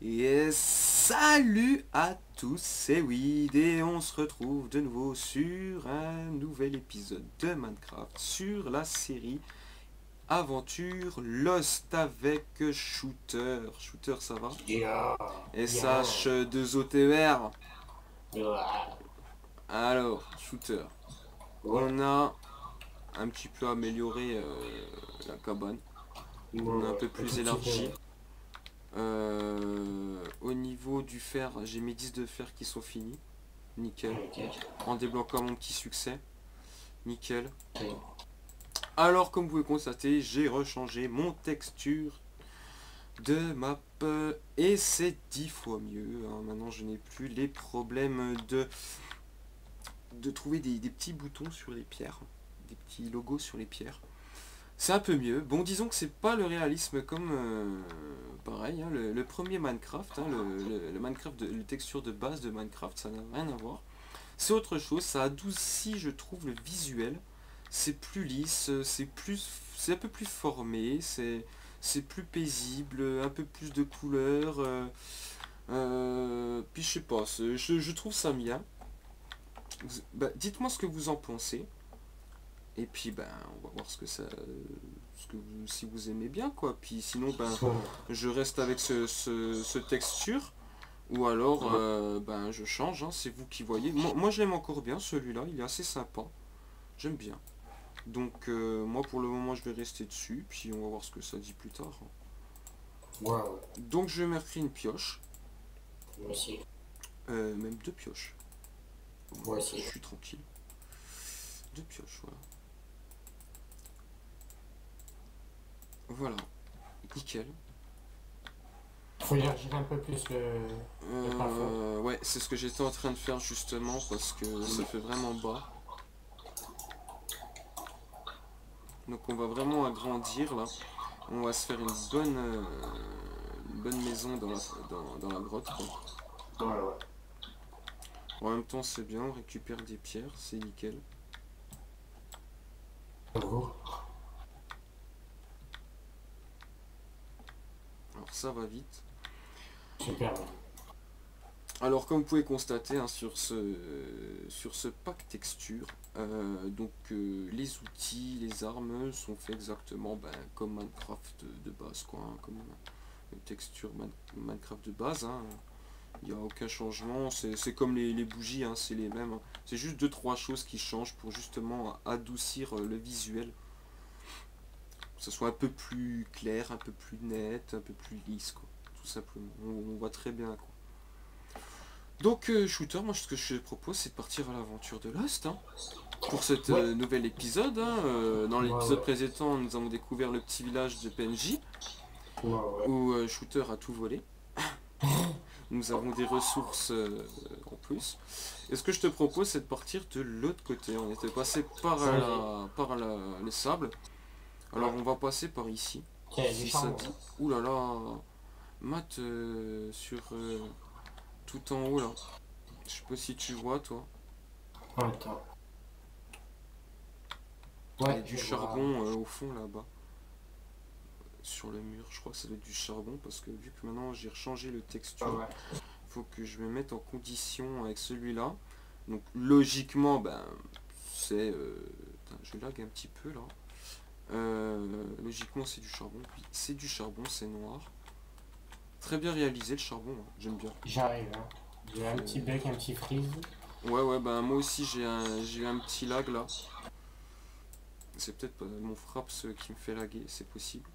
Et salut à tous, c'est Weed et on se retrouve de nouveau sur un nouvel épisode de Minecraft sur la série Aventure Lost avec Shooter. Shooter, ça va? Yeah, yeah, SH2OTR. yeah. Alors, Shooter, Ouais, on a un petit peu amélioré la cabane. On a un ouais, peu un tout plus petit peu. élargi. Au niveau du fer, j'ai mes 10 de fer qui sont finis. Nickel. Ok. En débloquant mon petit succès. Nickel. Ok. Alors, comme vous pouvez constater, j'ai rechangé mon texture de map et c'est 10 fois mieux. Hein. Maintenant, je n'ai plus les problèmes de trouver des petits boutons sur les pierres, des petits logos sur les pierres. C'est un peu mieux. Bon, disons que c'est pas le réalisme comme pareil, hein, le premier Minecraft, hein, le Minecraft, le texture de base de Minecraft, ça n'a rien à voir. C'est autre chose, ça adoucit, je trouve, le visuel. C'est plus lisse, c'est un peu plus formé, c'est plus paisible, un peu plus de couleurs. Puis je sais pas, je trouve ça bien. Bah, dites-moi ce que vous en pensez. Et puis ben on va voir si vous aimez bien quoi. Puis sinon ben je reste avec ce texture. Ou alors ben je change, hein, c'est vous qui voyez. Moi je l'aime encore bien celui-là, il est assez sympa. J'aime bien. Donc moi pour le moment je vais rester dessus, puis on va voir ce que ça dit plus tard. Ouais, ouais. Donc je vais mettre une pioche, Moi aussi. même deux pioches. Moi Je aussi. suis tranquille. Deux pioches, voilà. Voilà, nickel. Faut élargir un peu plus le plafond. Ouais, c'est ce que j'étais en train de faire justement parce que ça fait vraiment bas. Donc on va vraiment agrandir là. On va se faire une bonne maison dans la grotte quoi. Ouais, ouais. En même temps c'est bien, on récupère des pierres, c'est nickel. Bravo. Alors ça va vite. Super. Alors comme vous pouvez constater hein, sur ce pack texture, les outils, les armes sont faits exactement ben, comme Minecraft de base quoi, hein, comme une texture Minecraft de base. Hein. Il n'y a aucun changement, c'est comme les bougies, hein, c'est les mêmes. Hein. C'est juste deux trois choses qui changent pour justement adoucir le visuel. Que ce soit un peu plus clair, un peu plus net, un peu plus lisse quoi. Tout simplement. On voit très bien quoi. Donc Shooter, moi ce que je te propose c'est de partir à l'aventure de Lost. Hein, pour cet Ouais. nouvel épisode. Hein. Dans Ouais, l'épisode ouais. précédent, nous avons découvert le petit village de PNJ, Ouais, ouais. où Shooter a tout volé. Nous avons des ressources en plus. Et ce que je te propose, c'est de partir de l'autre côté. On était passé Vas-y. les sables. Alors Ouais. on va passer par ici. Tiens, il y a du Si ça charbon. dit. Ouh là là. Matt, sur tout en haut là. Je sais pas si tu vois toi. Attends. Il y a Ouais, du je vois. charbon au fond là-bas. Sur le mur. Je crois que ça doit être du charbon parce que vu que maintenant j'ai rechangé le Ouais, texture, ouais. il faut que je me mette en condition avec celui-là. Donc logiquement, ben c'est... je lag un petit peu là. Logiquement c'est du charbon. Oui, c'est du charbon, c'est noir. Très bien réalisé le charbon, hein, j'aime bien. J'arrive, hein. J'ai un petit Faut- bec, un petit freeze. Ouais ouais ben moi aussi j'ai eu un petit lag là. C'est peut-être pas mon fraps qui me fait laguer, c'est possible.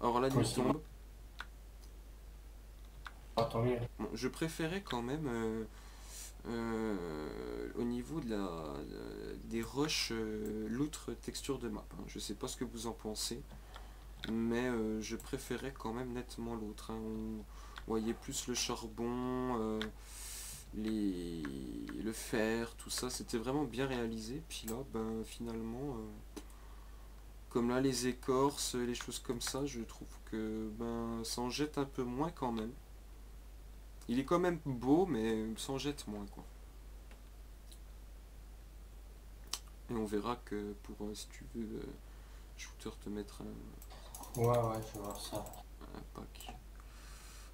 Alors la nuit Possible. tombe. Ah, tant mieux. Bon, je préférais quand même au niveau des rushs, l'autre texture de map. Hein. Je sais pas ce que vous en pensez, mais je préférais quand même nettement l'autre. Hein. On voyait plus le charbon, le fer, tout ça. C'était vraiment bien réalisé. Puis là, ben finalement, comme là les écorces, les choses comme ça, je trouve que ben ça en jette un peu moins quand même. Il est quand même beau, mais ça en jette moins quoi. Et on verra que pour, si tu veux, Shooter te mettre Ouais, ouais, je vais voir ça. un pack.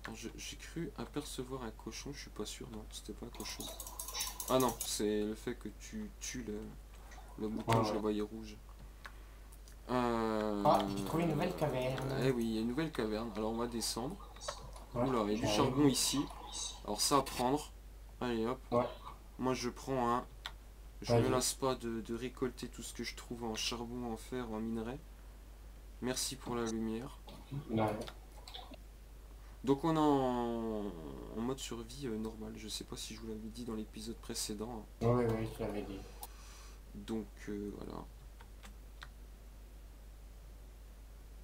Alors, j'ai cru apercevoir un cochon, je suis pas sûr, non, c'était pas un cochon. Ah non, c'est le fait que tu tues le mouton, Ouais, je le ouais. voyais rouge. Ah, j'ai trouvé une nouvelle caverne. Eh oui, il y a une nouvelle caverne, alors on va descendre. Ouais, Oula, il y a du j'arrive. charbon ici. Alors ça à prendre. Allez hop, Ouais, moi je prends un. Je me vas-y. lasse pas de récolter tout ce que je trouve en charbon, en fer, en minerai. Merci pour la lumière. Non, Donc on est en mode survie normal. Je sais pas si je vous l'avais dit dans l'épisode précédent, hein. oui, oui, je l'avais dit. Donc voilà.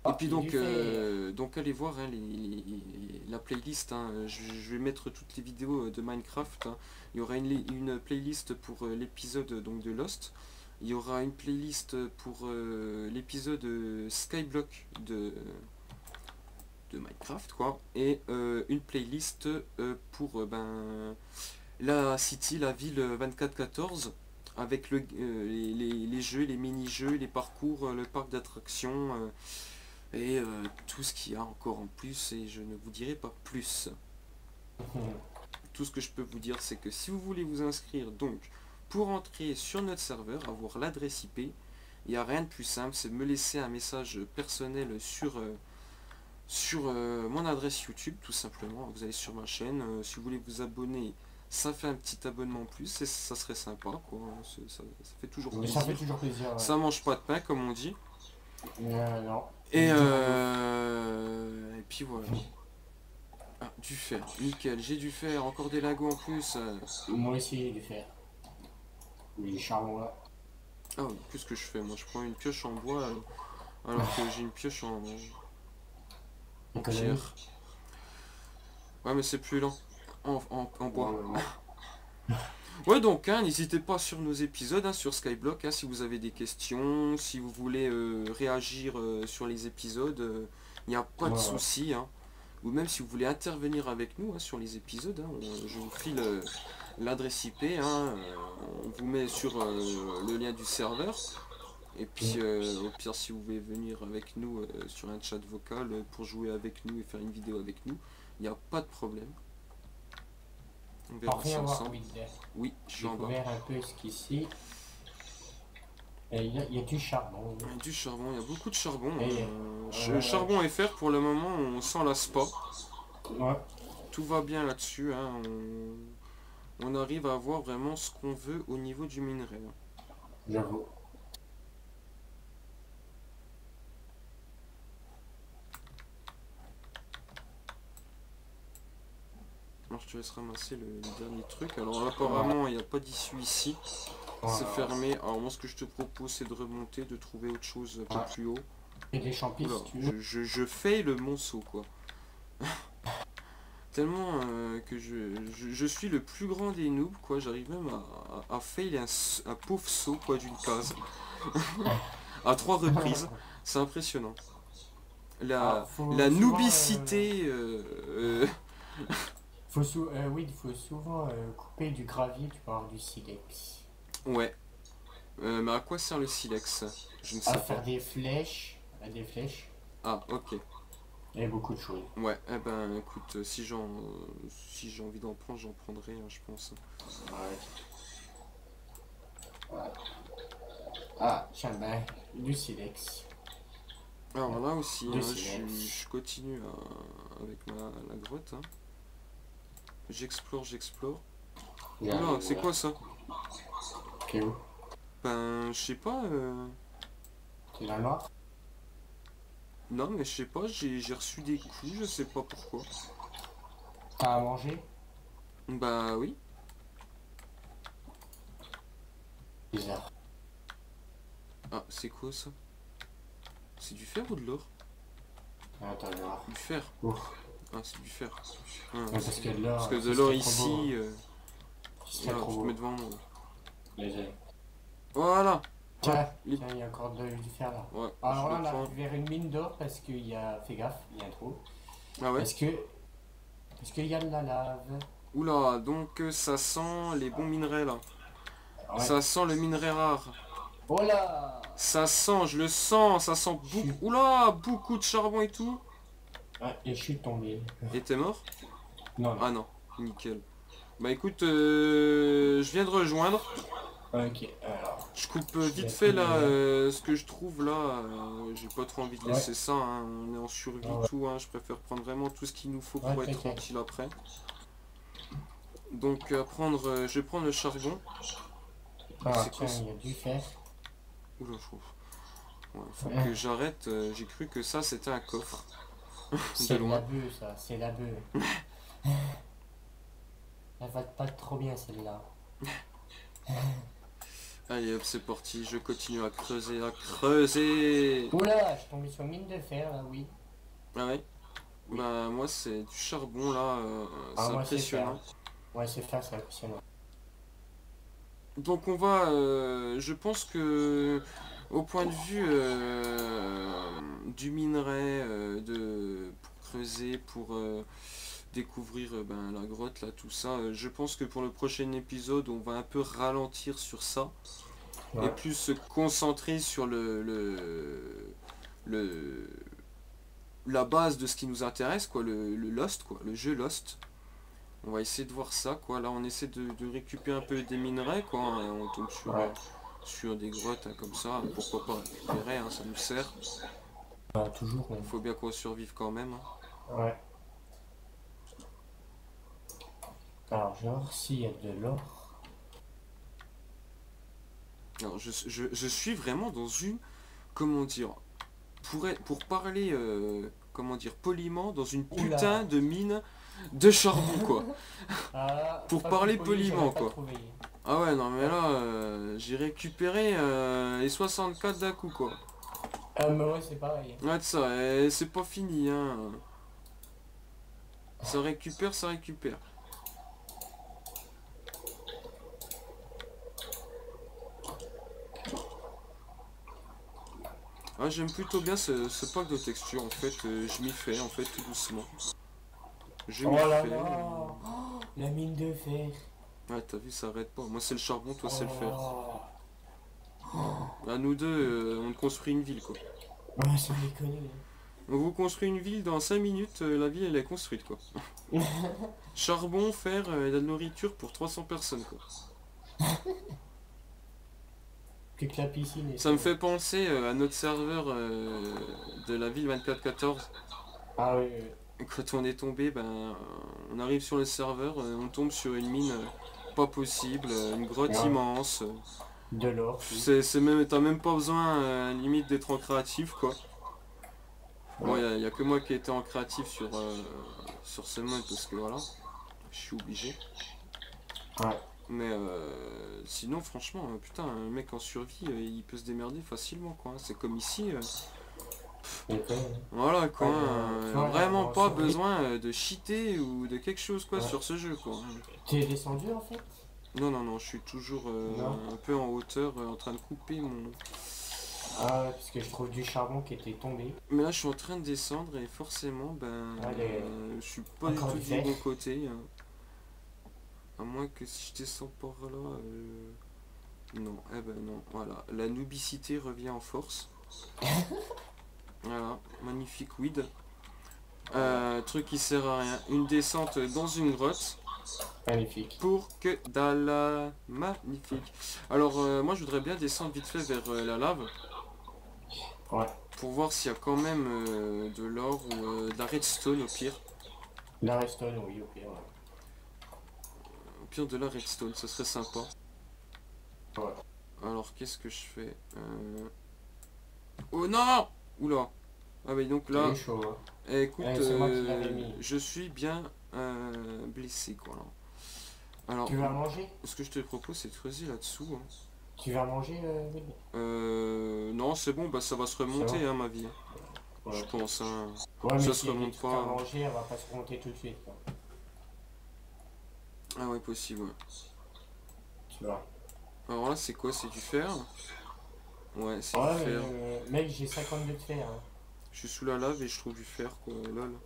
Et Ah, puis il y a du fer. donc allez voir hein, la playlist. Hein. Je vais mettre toutes les vidéos de Minecraft, hein. Il y aura une playlist pour l'épisode donc de Lost. Il y aura une playlist pour l'épisode Skyblock de Minecraft, quoi. Et une playlist pour ben, la City, la ville 2414, avec les jeux, les mini-jeux, les parcours, le parc d'attractions, et tout ce qu'il y a encore en plus, et je ne vous dirai pas plus. Tout ce que je peux vous dire, c'est que si vous voulez vous inscrire, donc, pour entrer sur notre serveur, avoir l'adresse IP, il n'y a rien de plus simple, c'est de me laisser un message personnel sur mon adresse YouTube, tout simplement. Vous allez sur ma chaîne, si vous voulez vous abonner, ça fait un petit abonnement en plus, et ça serait sympa, quoi. Ça fait toujours Mais ça fait plaisir. toujours plaisir, ouais. Ça mange pas de pain, comme on dit. Non. Et puis voilà. Ah, du fer, nickel, j'ai du fer, encore des lingots en plus. Moi aussi, j'ai du fer. Mais les charbons là. Ah oui, qu'est-ce que je fais? Moi je prends une pioche en bois alors que j'ai une pioche en Économie. pierre. Ouais mais c'est plus lent en bois. Ouais. Ouais donc hein, n'hésitez pas sur nos épisodes, hein, sur Skyblock, hein, si vous avez des questions, si vous voulez réagir sur les épisodes, il n'y a pas de Ouais. souci, hein. Ou même si vous voulez intervenir avec nous hein, sur les épisodes, hein, je vous file l'adresse IP, hein, on vous met sur le lien du serveur. Et puis au pire si vous voulez venir avec nous sur un chat vocal pour jouer avec nous et faire une vidéo avec nous, il n'y a pas de problème. On verra Pour rien ça voir ensemble. Wilder. Oui, je suis J'ai en bas. découvert un peu ce qu'ici. Il y a du charbon. Il y a du charbon, il y a beaucoup de charbon. Et, Charbon et fer pour le moment on s'en lasse pas. Ouais, Tout va bien là-dessus, hein. On arrive à avoir vraiment ce qu'on veut au niveau du minerai, hein. j'avoue. Alors je te laisse ramasser le dernier truc. Alors apparemment il n'y a pas d'issue ici. C'est fermé. Alors moi ce que je te propose c'est de remonter, de trouver autre chose un peu plus haut. Et des champis Oula, si tu veux. je fais le monceau quoi. Tellement que je suis le plus grand des noobs quoi. J'arrive même à fail un pauvre saut quoi d'une case. À 3 reprises. C'est impressionnant. La Souvent, noobicité. oui, il faut souvent couper du gravier, tu peux avoir du silex. Ouais. Mais à quoi sert le silex? Je ne sais À pas. faire des flèches, Ah, ok. et beaucoup de choses. Ouais, eh ben écoute, si j'ai envie d'en prendre, j'en prendrai, hein, je pense. Ouais. Ah, tiens, ben, du silex. Alors là aussi, Le hein, silex. je continue avec la grotte, hein. J'explore. Oula, c'est quoi ça? Ok, où? Ben, je sais pas. C'est dans le noir? Non, mais je sais pas, j'ai reçu des coups, je sais pas pourquoi. T'as à manger? Bah oui. Bizarre. Ah, c'est quoi ça? C'est du fer ou de l'or? Attends, je vais voir. Du fer. Ouf. Ah, c'est du fer. Ah, Ouais, parce que de l'or. parce que de ce l'or serait trop beau. ici, Ce serait voilà, trop je te beau. mets devant moi. Désolé. Voilà. Tiens, il y a encore du fer là. Ouais, Alors je là, le on prends. arrive vers une mine d'or parce qu'il y a. Fais gaffe, il y a un trou. Ah ouais. Parce qu'il y a de la lave. Oula, donc ça sent les bons minerais là. Ouais. Ça sent le minerai rare. Oh là! Ça sent, je le sens, ça sent beaucoup. Oula, beaucoup de charbon et tout. Ah, et je suis tombé. Et t'es mort? Non, non. Ah non, nickel. Bah écoute, je viens de rejoindre. Ok, alors. Je coupe Il y vite a fait tout là ouvert. ce que je trouve là. J'ai pas trop envie de Ouais, laisser ça, hein. On est en survie ouais, tout, hein. Je préfère prendre vraiment tout ce qu'il nous faut ouais, pour être t'inquiète. tranquille après. Donc je vais prendre le charbon. Ah, C'est quoi tiens, ça? il y a du fer. Oula, je trouve. Ouais, faut Hein, que j'arrête. J'ai cru que ça c'était un coffre. De c'est de la loin. bœuf, ça, c'est la bœuf. Elle va pas trop bien, celle-là. Allez hop, c'est parti. Je continue à creuser, à creuser. Oula, je suis tombé sur une mine de fer, là, oui. Ah ouais? Oui. Bah moi c'est du charbon là. Ah, C'est moi, c'est fer. impressionnant. Ouais, c'est fer, c'est impressionnant. Donc on va, je pense que au point de vue du minerai, pour creuser, pour découvrir ben, la grotte, là, tout ça, je pense que pour le prochain épisode, on va un peu ralentir sur ça et Ouais, plus se concentrer sur le- la base de ce qui nous intéresse, quoi, le Lost, quoi, le jeu Lost. On va essayer de voir ça, quoi. Là, on essaie de récupérer un peu des minerais, quoi, hein. On tombe ouais. sur des grottes hein, comme ça. Pourquoi pas récupérer, hein, ça nous sert. Bah, toujours, Il même. faut bien qu'on survive quand même, hein. Ouais. Alors, je vais voir s'il y a de l'or. Alors, je suis vraiment dans une... Comment dire? Pour parler, comment dire, poliment, dans une putain Oula. de mine de charbon, quoi. Ah, Pour pas plus parler poli, poliment, j'aurais pas quoi. trouvé. Ah ouais, non, mais là, j'ai récupéré les 64 d'un coup, quoi. Ah, mais ouais, c'est pareil. Ouais, de ça, et c'est pas fini, hein. Ça récupère, ça récupère. Ah, j'aime plutôt bien ce pack de texture, en fait, je m'y fais, en fait, tout doucement. Je Oh m'y là fais. là. Oh, la mine de fer. Ouais, t'as vu, ça arrête pas. Moi, c'est le charbon, toi, c'est le fer. Oh. Là, nous deux, on construit une ville, quoi. Ouais, sans déconner. On vous construit une ville dans 5 minutes, la ville, elle est construite, quoi. Charbon, fer et de la nourriture pour 300 personnes, quoi. Plus que la piscine et Ça me tout. fait penser à notre serveur de la ville 2414. Ah oui, oui. Quand on est tombé, ben, on arrive sur le serveur, on tombe sur une mine pas possible, une grotte Ouais. immense. De l'or, oui. C'est même, t'as même pas besoin, limite, d'être en créatif, quoi. Bon, Ouais. y a que moi qui ai été en créatif sur ce mode parce que voilà, je suis obligé. Ouais. Mais sinon, franchement, putain, un mec en survie, il peut se démerder facilement, quoi. C'est comme ici. Ok. Voilà quoi, Ouais, tu vois, là, vraiment en pas survie. besoin de cheater ou de quelque chose quoi Ouais. sur ce jeu quoi. T'es descendu en fait? Non non non, je suis toujours Non. un peu en hauteur en train de couper mon... Ah ouais, parce que je trouve du charbon qui était tombé. Mais là je suis en train de descendre et forcément ben Allez. je suis pas du Encore tout du du fer. bon côté. Hein. À moins que si je descends par là... Non, eh ben non, voilà. La nubicité revient en force. Voilà, magnifique weed. Truc qui sert à rien. Une descente dans une grotte. Magnifique. Pour que dalle. Magnifique. Alors moi je voudrais bien descendre vite fait vers la lave. Ouais. Pour voir s'il y a quand même de l'or ou de la redstone au pire. La redstone, oui, ok, ouais. Au pire de la redstone, ce serait sympa. Ouais. Alors qu'est-ce que je fais Oh non. Oula. Ah oui donc là, Il est chaud, hein. écoute, C'est moi qui l'avais mis. je suis bien blessé quoi là. Alors, Tu vas manger? ce que je te propose c'est de creuser là-dessous. Hein. Tu vas manger, Willy? Non c'est bon, bah ça va se remonter C'est hein, ma vie. bon? Je Ouais. pense hein. Ouais, mais Ça s'il se y a des remonte trucs à pas. manger, elle va pas se remonter tout de suite, quoi. Ah ouais possible. Ouais. Tu vois. Alors là c'est quoi? C'est du fer? Ouais c'est du Ouais, mais fer. mec, j'ai 52 de fer, hein. Je suis sous la lave et je trouve du fer quoi, lol.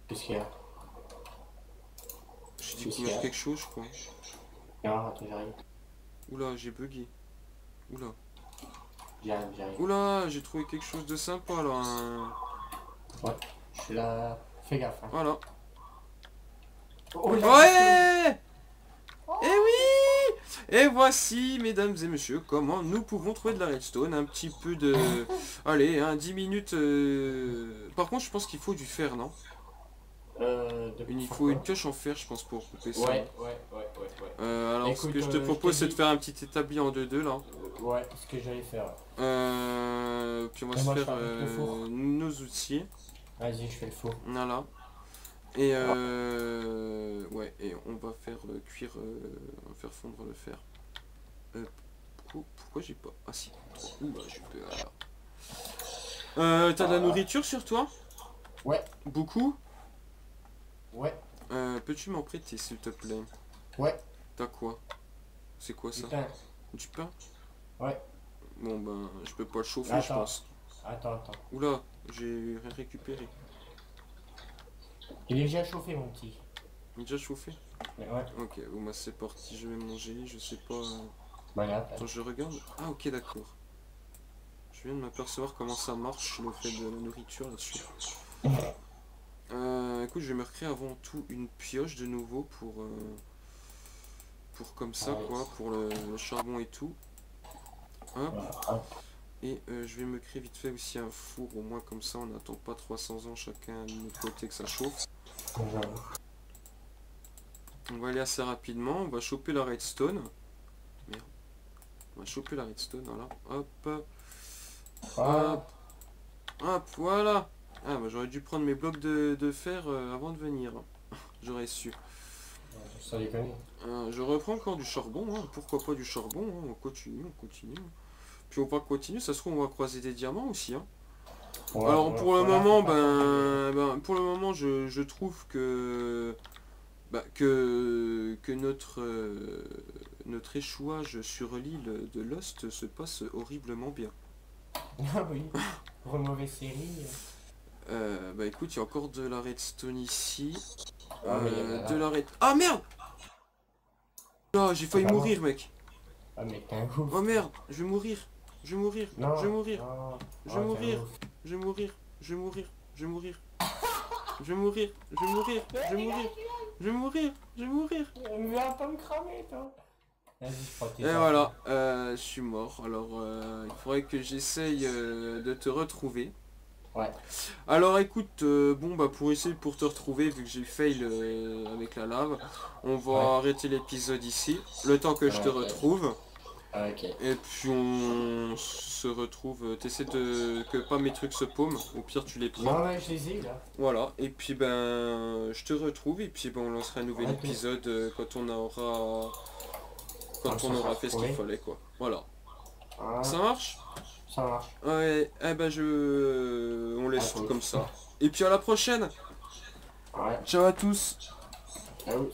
Qu'est-ce qu'il y a? J'ai Qu'est-ce qu'il y découvert a? quelque chose je crois. Ah, attends, j'arrive. Oula j'ai bugué. Oula. J'arrive, j'arrive. Oula j'ai trouvé quelque chose de sympa là. Ouais, je suis là. Fais gaffe. Hein. Voilà. Oh là. Ouais. Et oui. Et voici, mesdames et messieurs, comment nous pouvons trouver de la redstone. Un petit peu de... Allez, hein, 10 minutes... Par contre, je pense qu'il faut du fer, non? Il Faire faut une quoi? pioche en fer, je pense, pour couper ça. Ouais. Alors, ce Écoute, que je te propose, c'est de faire un petit établi en 2-2, là. Ouais, ce que j'allais faire. Puis on va Et se moi, je faire fabrique le four. nos outils. Vas-y, je fais le four. Voilà. Et ouais, et on va faire cuire, on va faire fondre le fer. Pourquoi j'ai pas... Ah si, 3. Ouh, bah, je peux... T'as de la nourriture sur toi? Ouais, Beaucoup? ouais, Peux-tu m'en prêter, s'il te plaît? ouais. T'as quoi? C'est quoi ça? Putain. Du pain? Ouais. Bon ben, je peux pas le chauffer, je Attends. pense. Attends. Oula, j'ai rien récupéré. Il est déjà chauffé, mon petit. Il est déjà chauffé? Mais ouais. Ok, bon bah c'est parti, je vais manger, je sais pas... Voilà. Attends, je regarde. Ah ok, d'accord. Je viens de m'apercevoir comment ça marche, le fait de la nourriture là-dessus. Écoute, je vais me recréer avant tout une pioche de nouveau pour comme ça, quoi, pour le charbon et tout. Hop. Voilà. Et je vais me créer vite fait aussi un four, au moins comme ça on n'attend pas 300 ans chacun de notre côté que ça chauffe. On va aller assez rapidement, on va choper la redstone. Merde. On va choper la redstone, voilà. Hop. Hop. Hop, voilà. Ah bah j'aurais dû prendre mes blocs de fer avant de venir. J'aurais su. Ça déconne. Je reprends encore du charbon, hein. Pourquoi pas du charbon, hein. On continue. Puis on va continuer, ça se trouve on va croiser des diamants aussi, hein. Ouais, Alors ouais, pour le voilà, moment, faut pas pour le moment je trouve que que notre échouage sur l'île de Lost se passe horriblement bien. Ah oui, pour une mauvaise série. Bah écoute, il y a encore de la redstone ici. Ah, mais il y en a De là. la red... Ah merde! Là, j'ai failli Ah, mourir, mec. Ah, mais t'es un ouf. Oh merde, je vais mourir. Je vais mourir. Non. Je vais mourir. Non. Je vais Ah, t'es un mourir. ouf. Je vais mourir. Je vais mourir. Je vais mourir. Je vais mourir. Je vais mourir. Je vais mourir. Je vais mourir. Je vais mourir. Viens pas me cramer, toi. Vas-y, je prends tes Et affaires. voilà, je suis mort. Alors, il faudrait que j'essaye de te retrouver. Ouais. Alors écoute, bon bah pour te retrouver, vu que j'ai fail avec la lave, on va arrêter l'épisode ici, le temps que je te retrouve. Ok. Et puis on se retrouve, t'essaies que pas mes trucs se paument, au pire tu les prends. Non, je les ai là. Voilà, et puis ben je te retrouve et puis ben on lancera un nouvel épisode quand on aura fait ce qu'il fallait quoi. Voilà. Ah, Ça marche? ça marche. Ouais, eh ben on laisse tout comme ça. Et puis à la prochaine. Ouais. Ciao à tous. Ah oui.